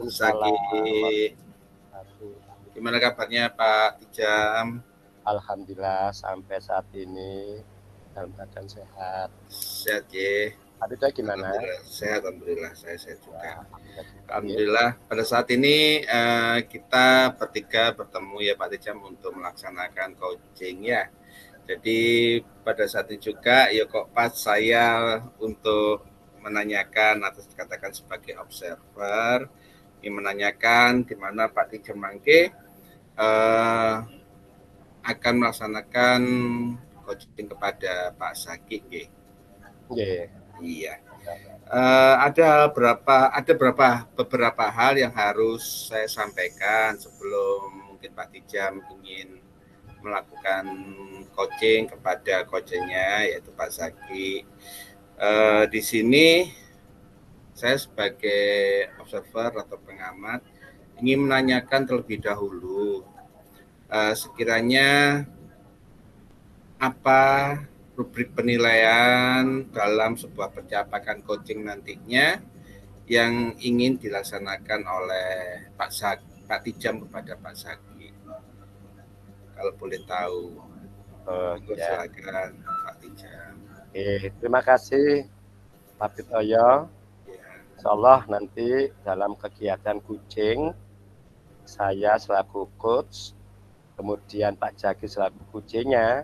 Sagi. Gimana kabarnya Pak Tijam? Alhamdulillah sampai saat ini dalam keadaan sehat. Sehat ya. Pak Tijam gimana? Alhamdulillah, sehat, alhamdulillah saya sehat juga. Alhamdulillah pada saat ini kita bertiga bertemu ya Pak Tijam untuk melaksanakan coaching ya. Jadi pada saat itu juga ya kok pas saya untuk menanyakan atau dikatakan sebagai observer, ini menanyakan di mana Pak Tijam Mangke akan melaksanakan coaching kepada Pak Saki. Iya. Ada beberapa hal yang harus saya sampaikan sebelum mungkin Pak Tijam ingin melakukan coaching kepada coachnya yaitu Pak Saki. Di sini saya sebagai observer atau pengamat ingin menanyakan terlebih dahulu sekiranya apa rubrik penilaian dalam sebuah pencapaian coaching nantinya yang ingin dilaksanakan oleh Pak Tijam kepada Pak Saki. Kalau boleh tahu. Silakan Pak Tijam. Terima kasih Pak Pitoyo. Insyaallah nanti dalam kegiatan coaching saya selaku coach, kemudian Pak Jaki selaku coachnya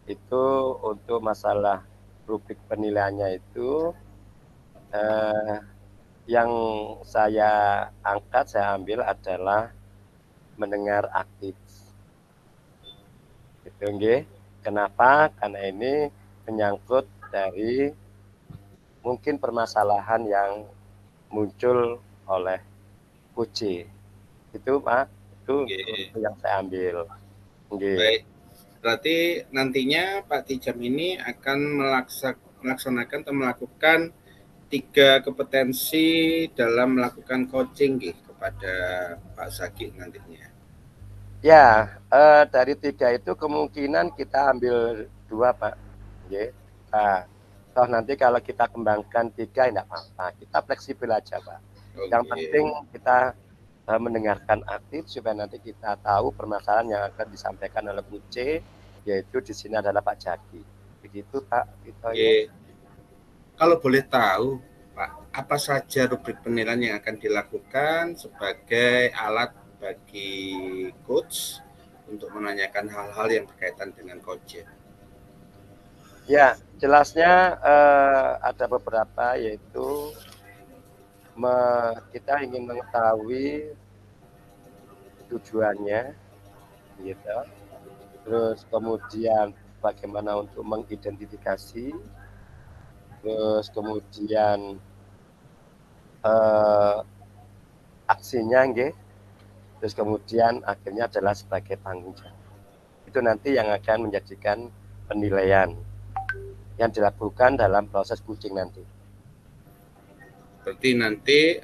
itu untuk masalah rubrik penilaiannya itu yang saya angkat, saya ambil adalah mendengar aktif. Itu nggih. Kenapa? Karena ini menyangkut dari mungkin permasalahan yang muncul oleh coach. Itu Pak, itu yang saya ambil. Baik. Berarti nantinya Pak Tijam ini akan melaksanakan atau melakukan 3 kompetensi dalam melakukan coaching kepada Pak Saki nantinya. Ya, dari 3 itu kemungkinan kita ambil 2 Pak. Nah, toh nanti kalau kita kembangkan 3 tidak apa-apa, kita fleksibel aja Pak. Yang penting kita mendengarkan aktif supaya nanti kita tahu permasalahan yang akan disampaikan oleh coach, yaitu di sini adalah Pak Jaki. Begitu Pak Pitoyo. Kalau boleh tahu Pak, apa saja rubrik penilaian yang akan dilakukan sebagai alat bagi coach untuk menanyakan hal-hal yang berkaitan dengan coaching? Ya, jelasnya ada beberapa, yaitu kita ingin mengetahui tujuannya, gitu. Terus kemudian bagaimana untuk mengidentifikasi, terus kemudian aksinya, terus kemudian akhirnya adalah sebagai tanggung jawab. Itu nanti yang akan menjadikan penilaian yang dilakukan dalam proses coaching nanti. Berarti nanti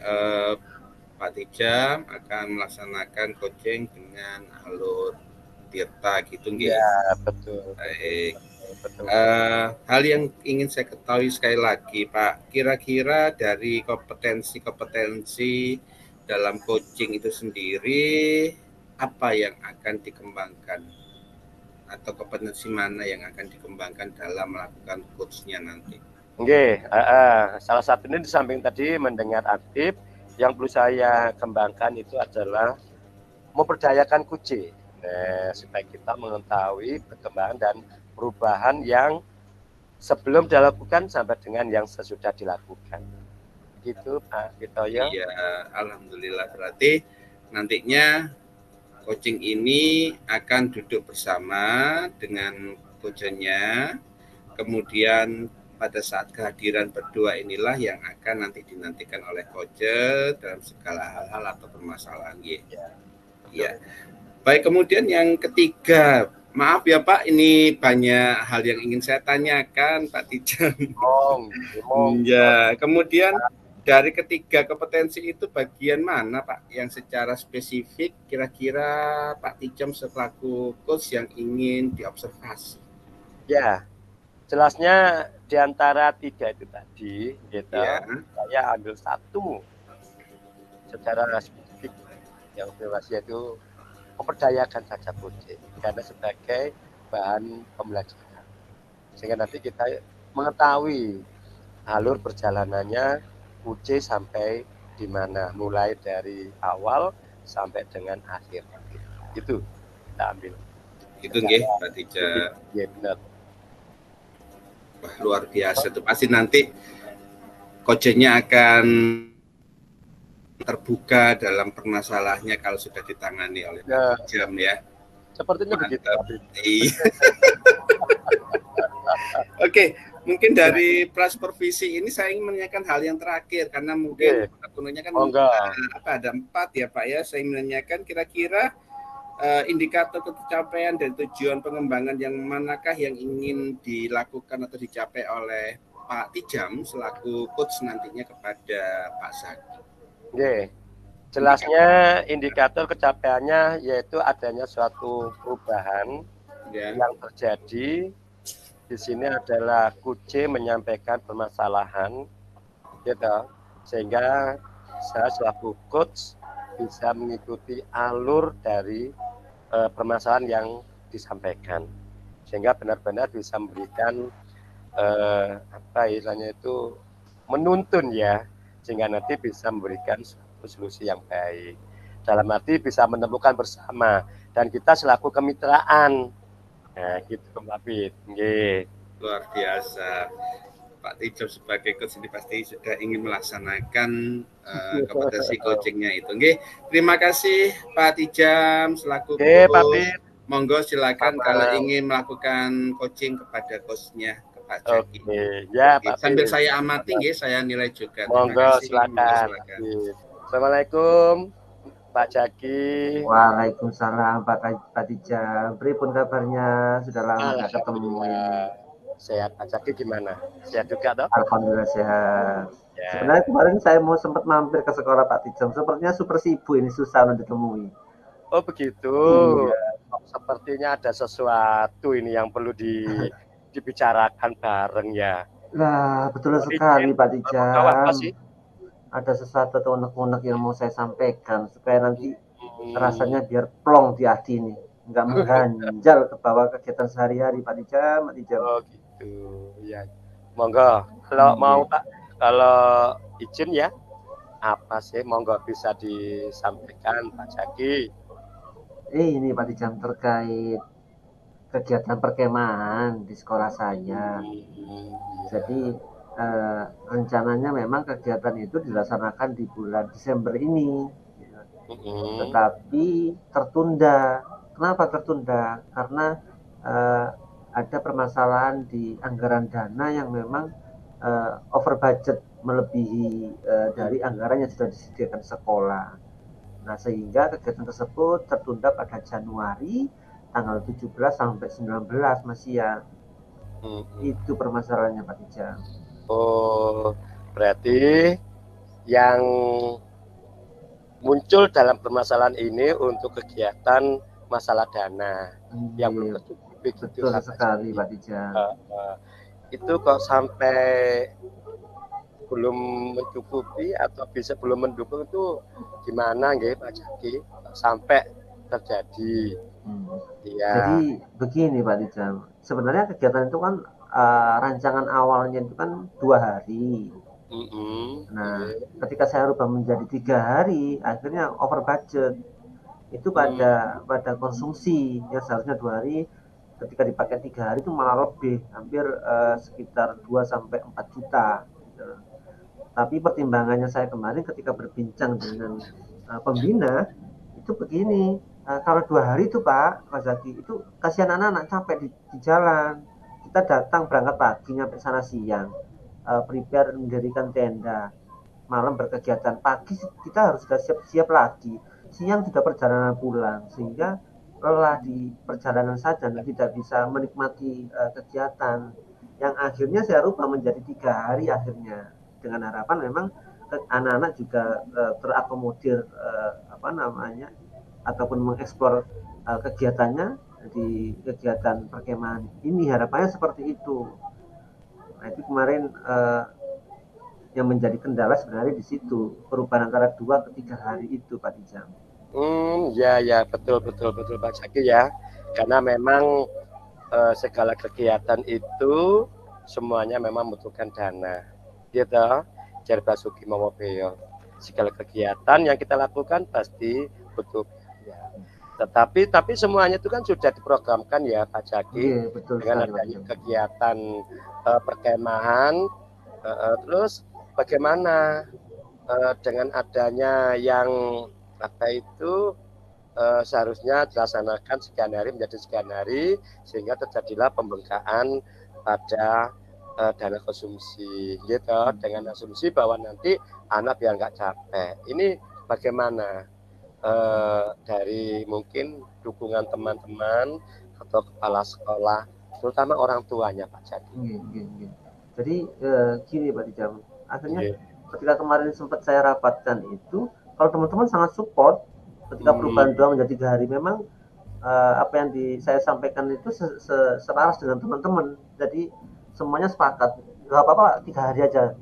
Pak Tijam akan melaksanakan coaching dengan alur tirta gitu nggih? Ya, betul. Baik. Hal yang ingin saya ketahui sekali lagi Pak, kira-kira dari kompetensi dalam coaching itu sendiri apa yang akan dikembangkan atau kompetensi mana yang akan dikembangkan dalam melakukan coachnya nanti? Salah satunya di samping tadi mendengar aktif, yang perlu saya kembangkan itu adalah memperdayakan coach, supaya kita mengetahui perkembangan dan perubahan yang sebelum dilakukan sampai dengan yang sesudah dilakukan. Gitu Pak Pitoyo. Iya, alhamdulillah, berarti nantinya coaching ini akan duduk bersama dengan coachnya, kemudian pada saat kehadiran berdua inilah yang akan nanti dinantikan oleh coach dalam segala hal-hal atau permasalahan. Ya. Baik, kemudian yang ketiga, maaf ya Pak, ini banyak hal yang ingin saya tanyakan Pak Tijam. Ya, kemudian dari ketiga kompetensi itu bagian mana Pak yang secara spesifik kira-kira Pak Tijam selaku coach yang ingin diobservasi? Ya, jelasnya di antara 3 itu tadi, gitu. Saya ambil secara spesifik yang observasi itu memperdayakan saja kucing karena sebagai bahan pembelajaran, sehingga nanti kita mengetahui alur perjalanannya kucing sampai di mana, mulai dari awal sampai dengan akhir. Itu kita ambil. Itu nggih Pak Tija. Iya benar. Wah, luar biasa tuh. Pasti nanti Kojengnya akan terbuka dalam permasalahannya kalau sudah ditangani oleh Pak Tijam ya. Sepertinya begitu. Iya. Oke, mungkin dari prasupervisi ini saya ingin menanyakan hal yang terakhir karena mungkin tentunya kan ada 4 ya Pak ya. Saya ingin menanyakan kira-kira indikator pencapaian dan tujuan pengembangan yang manakah yang ingin dilakukan atau dicapai oleh Pak Tijam selaku coach nantinya kepada Pak Zaki? Jelasnya indikator kecapaiannya yaitu adanya suatu perubahan yang terjadi. Di sini adalah kucing menyampaikan permasalahan, gitu, sehingga saya selaku coach bisa mengikuti alur dari permasalahan yang disampaikan, sehingga benar-benar bisa memberikan apa istilahnya itu menuntun ya, sehingga nanti bisa memberikan suatu solusi yang baik. Dalam arti bisa menemukan bersama dan kita selaku kemitraan. Nah, gitu Pak Pit. Luar biasa. Pak Tijam sebagai coach ini pasti sudah ingin melaksanakan kompetensi coachingnya itu. Terima kasih Pak Tijam selaku coach. Monggo silakan kalau ingin melakukan coaching kepada coachnya Pak Zaki. Ya, Pak sambil saya amati saya nilai juga. Monggo silakan. Assalamualaikum Pak Zaki. Waalaikumsalam Pak Tijam. Pripun kabarnya? Sudah lama nggak ketemu ini. Sehat. Pak Zaki gimana? Sehat juga toh? Alhamdulillah sehat. Ya. Sebenarnya kemarin saya mau sempat mampir ke sekolah Pak Tijam. Sepertinya super sibuk ini, susah untuk ditemui. Oh begitu. Iya. Sepertinya ada sesuatu ini yang perlu dibicarakan bareng ya. Nah, betul sekali Pak Tijam. Apa sih? Ada sesuatu atau unek-unek yang mau saya sampaikan supaya nanti rasanya biar plong di hati ini, nggak mengganjal ke bawah kegiatan sehari-hari Pak Tijam. Oh gitu ya, monggo kalau mau Pak, kalau izin ya, apa sih monggo bisa disampaikan Pak Zaki. Ini Pak Tijam terkait kegiatan perkemahan di sekolah saya. Jadi rencananya memang kegiatan itu dilaksanakan di bulan Desember ini, tetapi tertunda. Kenapa tertunda? Karena ada permasalahan di anggaran dana yang memang over budget, melebihi dari anggaran yang sudah disediakan sekolah. Nah, sehingga kegiatan tersebut tertunda pada Januari tanggal 17 sampai 19 Mas ya. Itu permasalahannya Pak Tijam. Oh, berarti yang muncul dalam permasalahan ini untuk kegiatan masalah dana yang belum tercukupi. Betul sekali Pak Tijam. Itu kok sampai belum mencukupi atau bisa belum mendukung itu gimana nggih Pak Zaki sampai terjadi? Ya. Jadi begini Pak Tijam, sebenarnya kegiatan itu kan rancangan awalnya itu kan 2 hari. Nah, ketika saya rubah menjadi 3 hari, akhirnya over budget. Itu pada konsumsi yang seharusnya 2 hari, ketika dipakai 3 hari itu malah lebih, hampir sekitar 2 sampai 4 juta. Gitu. Tapi pertimbangannya saya kemarin ketika berbincang dengan pembina itu begini. Kalau 2 hari itu Pak Zaki, itu kasihan anak-anak capek di jalan. Kita datang berangkat pagi nyampe sana siang, prepare mendirikan tenda, malam berkegiatan, pagi kita harus sudah siap-siap lagi, siang sudah perjalanan pulang, sehingga lelah di perjalanan saja dan tidak bisa menikmati kegiatan yang akhirnya saya rubah menjadi 3 hari akhirnya, dengan harapan memang anak-anak juga terakomodir ataupun mengeksplor kegiatannya di kegiatan perkemahan ini, harapannya seperti itu. Nah, itu kemarin yang menjadi kendala sebenarnya di situ, perubahan antara 2 ke 3 hari itu Pak Tijam. Ya betul Pak Zaki ya, karena memang segala kegiatan itu semuanya memang membutuhkan dana, gitu. Jar Basuki Momobeyo, segala kegiatan yang kita lakukan pasti butuh biaya. Tapi semuanya itu kan sudah diprogramkan ya Pak Zaki, betul dengan sekali, adanya kegiatan perkemahan. Terus bagaimana dengan adanya yang apa itu seharusnya dilaksanakan sekian hari menjadi sekian hari, sehingga terjadilah pembengkakan pada dana konsumsi gitu, dengan asumsi bahwa nanti anak biar nggak capek. Ini bagaimana dari mungkin dukungan teman-teman atau kepala sekolah, terutama orang tuanya Pak Jadi. Jadi gini Pak Tijam, akhirnya ketika kemarin sempat saya rapatkan itu, kalau teman-teman sangat support ketika perubahan 2 menjadi 3 hari, memang apa yang saya sampaikan itu selaras dengan teman-teman. Jadi semuanya sepakat, nggak apa-apa 3 hari aja.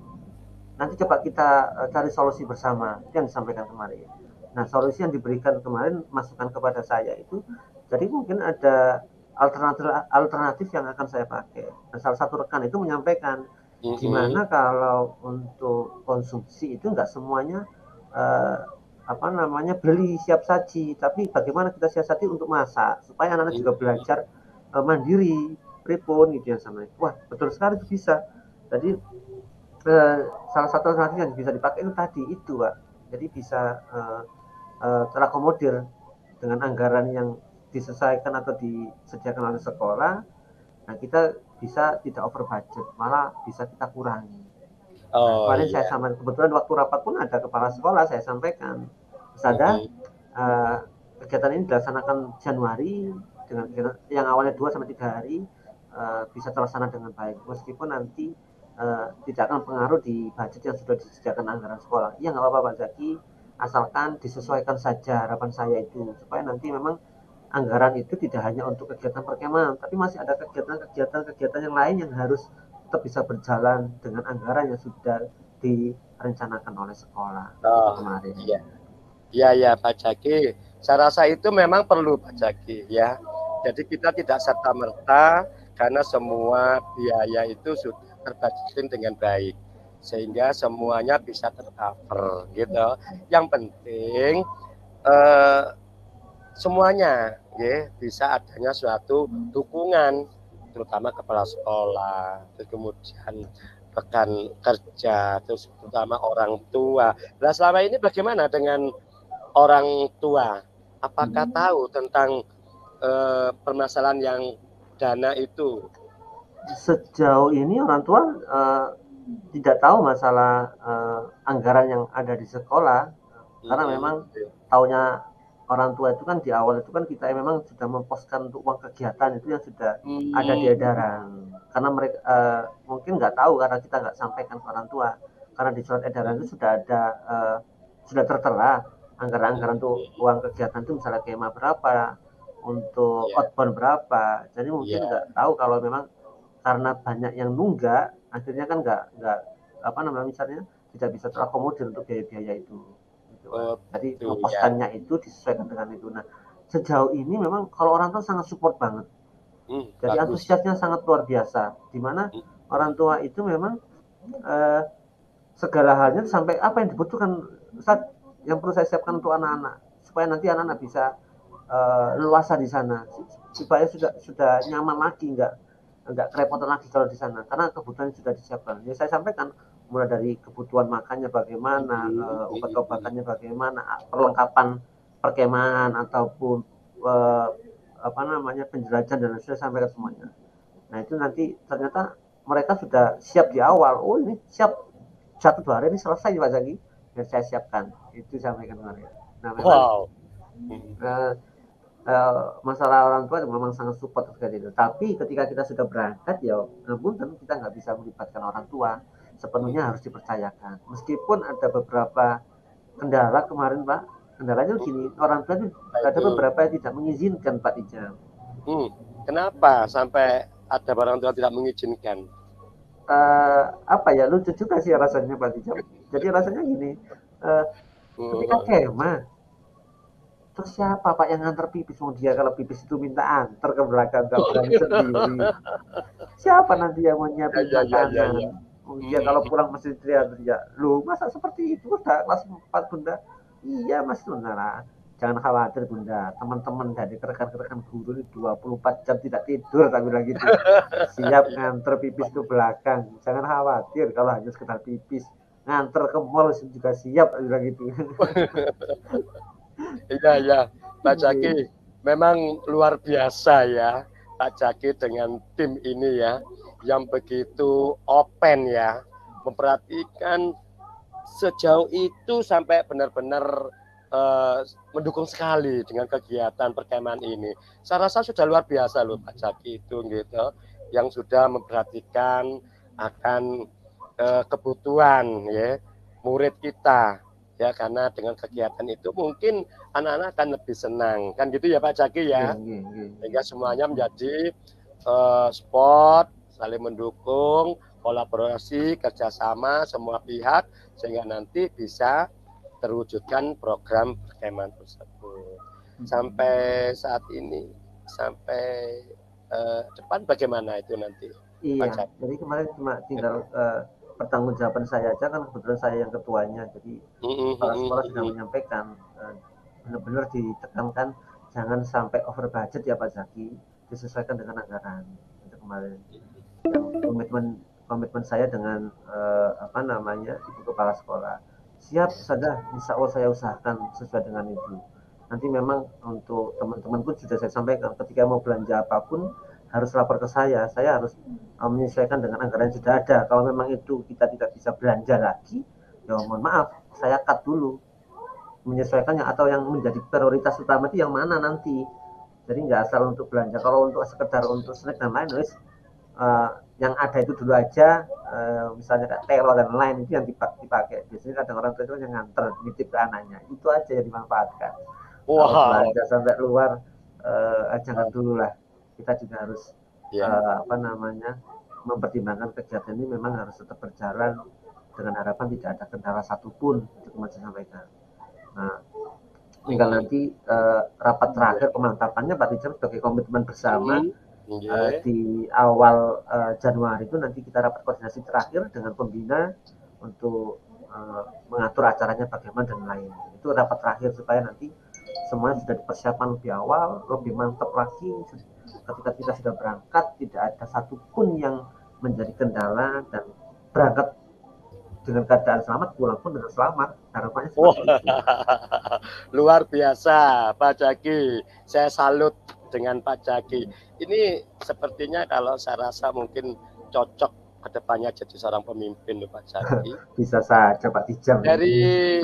Nanti coba kita cari solusi bersama, itu yang disampaikan kemarin. Nah, solusi yang diberikan kemarin, masukan kepada saya itu, jadi mungkin ada alternatif yang akan saya pakai. Nah, salah satu rekan itu menyampaikan, gimana kalau untuk konsumsi itu nggak semuanya beli siap saji, tapi bagaimana kita siasati untuk masak supaya anak-anak juga belajar mandiri, pripun gitu ya sama. Wah, betul sekali, itu bisa. Jadi salah satu alternatif yang bisa dipakai itu tadi itu Pak. Jadi bisa terakomodir dengan anggaran yang disesuaikan atau disediakan oleh sekolah. Nah, kita bisa tidak over budget, malah bisa kita kurangi. Kemarin saya sampaikan, kebetulan waktu rapat pun ada kepala sekolah, saya sampaikan, misalnya kegiatan ini dilaksanakan Januari dengan yang awalnya 2 sampai 3 hari bisa terlaksana dengan baik, meskipun nanti tidak akan pengaruh di budget yang sudah disediakan anggaran sekolah. Iya, nggak apa-apa Pak Zaki, asalkan disesuaikan saja harapan saya itu, supaya nanti memang anggaran itu tidak hanya untuk kegiatan perkemahan, tapi masih ada kegiatan yang lain yang harus tetap bisa berjalan dengan anggaran yang sudah direncanakan oleh sekolah. Kemarin. Iya Pak Jaki, saya rasa itu memang perlu Pak Jaki ya. Jadi kita tidak serta-merta, karena semua biaya itu sudah terbudgetin dengan baik, sehingga semuanya bisa tercover gitu. Yang penting semuanya ya bisa adanya suatu dukungan, terutama kepala sekolah, terus kemudian rekan kerja, terus terutama orang tua. Nah, selama ini bagaimana dengan orang tua? Apakah tahu tentang permasalahan yang dana itu? Sejauh ini orang tua tidak tahu masalah anggaran yang ada di sekolah, karena memang taunya orang tua itu kan di awal itu kan kita memang sudah memposkan untuk uang kegiatan itu yang sudah ada di edaran, karena mereka mungkin nggak tahu karena kita nggak sampaikan ke orang tua, karena di surat edaran itu sudah ada sudah tertera anggaran-anggaran untuk uang kegiatan itu, misalnya kema berapa, untuk outbound berapa, jadi mungkin nggak tahu kalau memang karena banyak yang nunggak, akhirnya kan nggak misalnya tidak bisa terakomodir untuk biaya-biaya itu. Jadi memposkannya itu disesuaikan dengan itu. Nah, sejauh ini memang kalau orang tua sangat support banget. Jadi antusiasnya sangat luar biasa. Dimana orang tua itu memang segala halnya sampai apa yang dibutuhkan Ustaz, yang perlu saya siapkan untuk anak-anak supaya nanti anak-anak bisa leluasa di sana, supaya sudah nyaman lagi, nggak kerepotan lagi kalau di sana, karena kebutuhan sudah disiapkan. Ya saya sampaikan mulai dari kebutuhan makannya bagaimana, obat-obatannya bagaimana, perlengkapan perkemahan ataupun penjelajahan, dan saya sampaikan semuanya. Nah, itu nanti ternyata mereka sudah siap di awal. Oh, ini siap 1-2 hari ini selesai Pak Zaki, yang saya siapkan. Itu sampaikan kemarin. Nah, memang masalah orang tua memang sangat support terkait itu. Tapi ketika kita sudah berangkat, ya ampun, kita nggak bisa melibatkan orang tua, sepenuhnya harus dipercayakan. Meskipun ada beberapa kendala kemarin Pak, kendalanya gini, orang tua itu ada beberapa yang tidak mengizinkan Pak Tijam. Kenapa sampai ada orang tua tidak mengizinkan? apa ya, lucu juga sih rasanya Pak Tijab. Jadi rasanya gini, ketika kemah, terus siapa Pak yang nganter pipis? Mau dia kalau pipis itu minta antar ke belakang, nggak berani sendiri. Siapa nanti yang mau nyiapin makanan? Dia kalau pulang mesti teriak-teriak. Loh, masa seperti itu? Udah kelas 4 Bunda. Iya Mas Nunara. Jangan khawatir Bunda. Teman-teman dari rekan-rekan guru ini 24 jam tidak tidur, tak bilang gitu. Siap nganter pipis ke belakang. Jangan khawatir kalau hanya sekedar pipis. Nganter ke mall juga siap, tak bilang gitu. Iya ya, Pak Jaki, memang luar biasa ya Pak Jaki dengan tim ini ya, yang begitu open ya, memperhatikan sejauh itu sampai benar-benar mendukung sekali dengan kegiatan perkemahan ini. Saya rasa sudah luar biasa loh Pak Jaki itu gitu, yang sudah memperhatikan akan kebutuhan ya murid kita. Ya, karena dengan kegiatan itu mungkin anak-anak akan lebih senang, kan gitu ya Pak Jaki ya, sehingga semuanya menjadi sport, saling mendukung, kolaborasi, kerjasama semua pihak, sehingga nanti bisa terwujudkan program perkemahan tersebut. Sampai saat ini, sampai depan bagaimana itu nanti? Iya, jadi kemarin cuma tinggal pertanggungjawaban saya aja, kan kebetulan saya yang ketuanya, jadi kepala sekolah sudah menyampaikan benar-benar ditekankan jangan sampai over budget ya Pak Zaki, disesuaikan dengan anggaran. Itu kemarin komitmen saya dengan apa namanya Ibu Kepala Sekolah. Siap saja, insya Allah saya usahakan sesuai dengan itu. Nanti memang untuk teman-teman pun sudah saya sampaikan, ketika mau belanja apapun harus lapor ke saya harus menyesuaikan dengan anggaran yang sudah ada. Kalau memang itu kita tidak bisa belanja lagi, ya mohon maaf, saya cut dulu menyesuaikannya, atau yang menjadi prioritas utama itu yang mana nanti. Jadi nggak asal untuk belanja. Kalau untuk sekedar untuk snack dan lain, yang ada itu dulu aja, misalnya kayak teror dan lain itu yang dipakai. Biasanya kadang orang tua itu yang nganter, nitip ke anaknya, itu aja yang dimanfaatkan. Kalau belanja sampai luar, jangan dulu lah. Kita juga harus apa namanya mempertimbangkan kegiatan ini memang harus tetap berjalan dengan harapan tidak ada kendala satupun, itu kemarin saya sampaikan. Nah, tinggal nanti rapat terakhir pemantapannya Pak Tijam sebagai komitmen bersama di awal Januari itu nanti kita rapat koordinasi terakhir dengan pembina untuk mengatur acaranya bagaimana dan lain. Itu rapat terakhir supaya nanti semuanya sudah dipersiapkan lebih awal, lebih mantap lagi. Ketika kita sudah berangkat, tidak ada satupun yang menjadi kendala dan berangkat dengan keadaan selamat, pulang pun dengan selamat. Harapannya seperti itu. Luar biasa Pak Jaki, saya salut dengan Pak Jaki. Ini sepertinya kalau saya rasa mungkin cocok kedepannya jadi seorang pemimpin Pak Jaki. Bisa saja Pak Tijam. Dari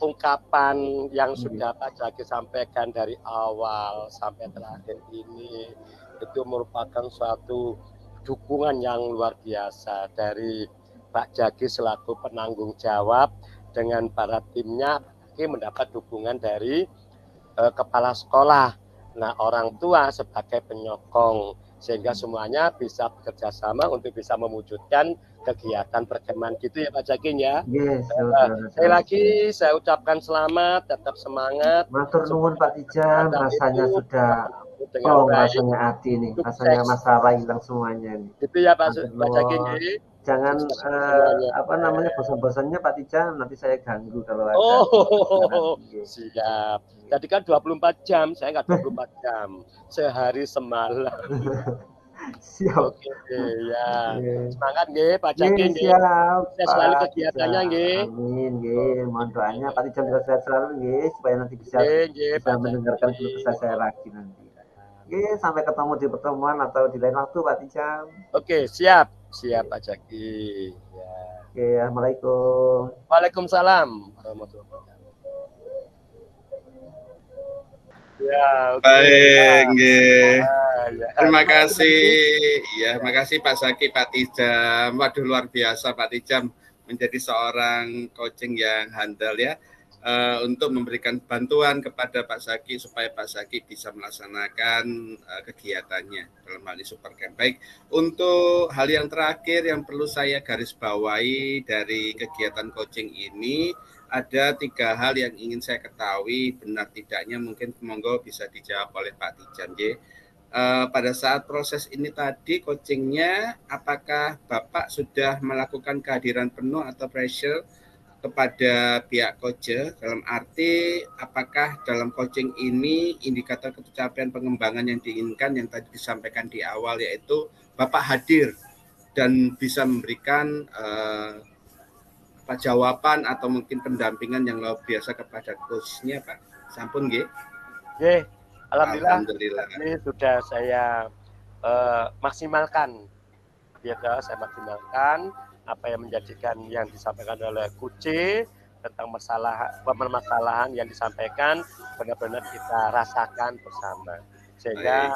ungkapan yang sudah Pak Jaki sampaikan dari awal sampai terakhir ini, itu merupakan suatu dukungan yang luar biasa dari Pak Jaki selaku penanggung jawab dengan para timnya, mendapat dukungan dari kepala sekolah. Nah, orang tua sebagai penyokong, sehingga semuanya bisa bekerja sama untuk bisa mewujudkan kegiatan perkemahan gitu ya Pak Jaki ya. Yes, sekali lagi saya ucapkan selamat, tetap semangat. Matur nuwun Pak Tijam, rasanya sudah plong rasanya hati nih, rasanya masalah hilang semuanya nih. Gitu ya Pak Jaki. Jangan apa namanya bosan-bosannya Pak Tijam, nanti saya ganggu kalau ada. Siap. Tadi kan 24 jam, saya nggak 24 jam, sehari semalam. Siap. Oke, ya. Semangat nggih Pak Jaki nggih. Siap. Saya selalu kegiatannya nggih. Amin nggih. Mohon doanya Pak Tijam juga sehat selalu nggih, supaya nanti bisa mendengarkan keluh kesah saya lagi nanti. Nggih, sampai ketemu di pertemuan atau di lain waktu Pak Tijam. Oke, siap. Siap Pak Jaki. Ya. Oke, assalamualaikum. Waalaikumsalam warahmatullahi wabarakatuh. Ya, baik, ya. Terima kasih. Ya, terima kasih Pak Zaki, Pak Tijam. Waduh, luar biasa Pak Tijam menjadi seorang coaching yang handal ya. untuk memberikan bantuan kepada Pak Zaki supaya Pak Zaki bisa melaksanakan kegiatannya dalam hal ini Super Camp. Baik, untuk hal yang terakhir yang perlu saya garis bawahi dari kegiatan coaching ini, ada 3 hal yang ingin saya ketahui benar tidaknya, mungkin monggo bisa dijawab oleh Pak Tijam. Pada saat proses ini tadi coachingnya, apakah Bapak sudah melakukan kehadiran penuh atau pressure kepada pihak coach, dalam arti apakah dalam coaching ini indikator pencapaian pengembangan yang diinginkan yang tadi disampaikan di awal, yaitu Bapak hadir dan bisa memberikan jawaban atau mungkin pendampingan yang luar biasa kepada coachnya, Pak. Sampun nggih. Nggih, alhamdulillah. Ini sudah saya maksimalkan. Saya maksimalkan apa yang menjadikan yang disampaikan oleh Kuci tentang permasalahan yang disampaikan benar-benar kita rasakan bersama sehingga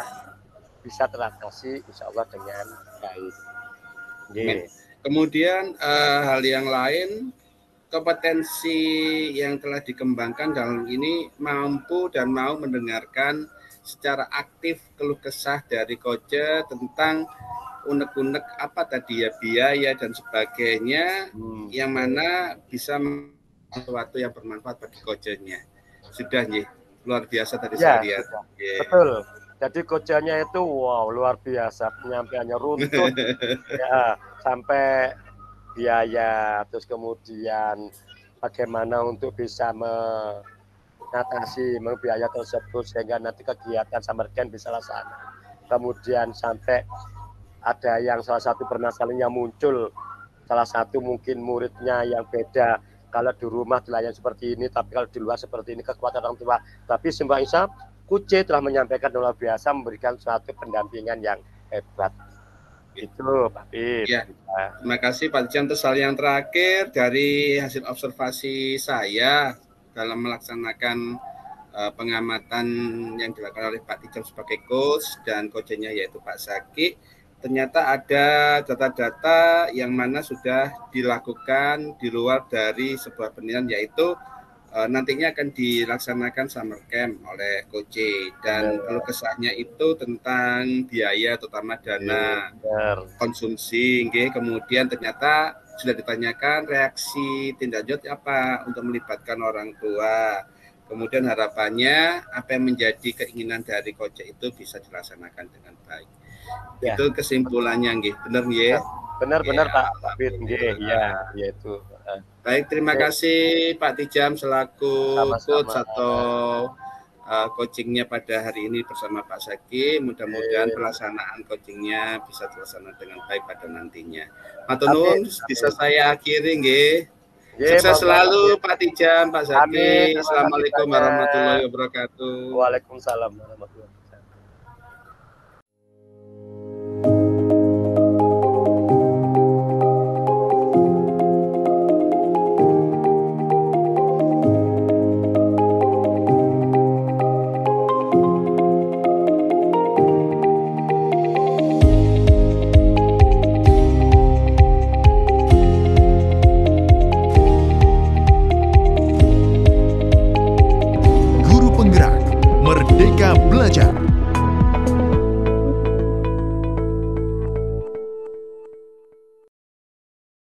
bisa teratasi insya Allah dengan baik. Kemudian hal yang lain, kompetensi yang telah dikembangkan dalam ini mampu dan mau mendengarkan secara aktif keluh kesah dari coach tentang unek-unek apa tadi ya, biaya dan sebagainya, yang mana bisa sesuatu yang bermanfaat bagi coachnya. Sudah nih, luar biasa tadi saya lihat. Betul. Jadi coachnya itu wow luar biasa, penyampaiannya runtut ya, sampai biaya, terus kemudian bagaimana untuk bisa mengatasi biaya tersebut sehingga nanti kegiatan summer camp bisa laksana. Kemudian sampai ada yang salah satu permasalahan yang muncul, salah satu mungkin muridnya yang beda, kalau di rumah dilayani seperti ini, tapi kalau di luar seperti ini, kekuatan orang tua. Tapi Mbak Isa, Kuce telah menyampaikan luar biasa, memberikan suatu pendampingan yang hebat. Itu Pak Bib. Ya, terima kasih Pak Tijam. Terus hal yang terakhir dari hasil observasi saya dalam melaksanakan pengamatan yang dilakukan oleh Pak Tijam sebagai coach dan coachnya yaitu Pak Zaki, ternyata ada data-data yang mana sudah dilakukan di luar dari sebuah penilaian, yaitu nantinya akan dilaksanakan summer camp oleh coach dan keluh kesahnya itu tentang biaya terutama dana konsumsi. Kemudian ternyata sudah ditanyakan reaksi tindak lanjut apa untuk melibatkan orang tua. Kemudian harapannya apa yang menjadi keinginan dari coach itu bisa dilaksanakan dengan baik. Ya. Itu kesimpulannya nggih, benar nggih? Benar-benar ya, Pak Bib nggih, ya, itu. Baik, terima kasih Pak Tijam selaku coach atau coachingnya pada hari ini bersama Pak Zaki. Mudah-mudahan pelaksanaan coachingnya bisa terlaksana dengan baik pada nantinya. Matur nuwun, bisa saya akhiri nggih. Sukses selalu Pak Tijam, Pak Zaki. Assalamualaikum warahmatullahi wabarakatuh. Waalaikumsalam warahmatullahi wabarakatuh.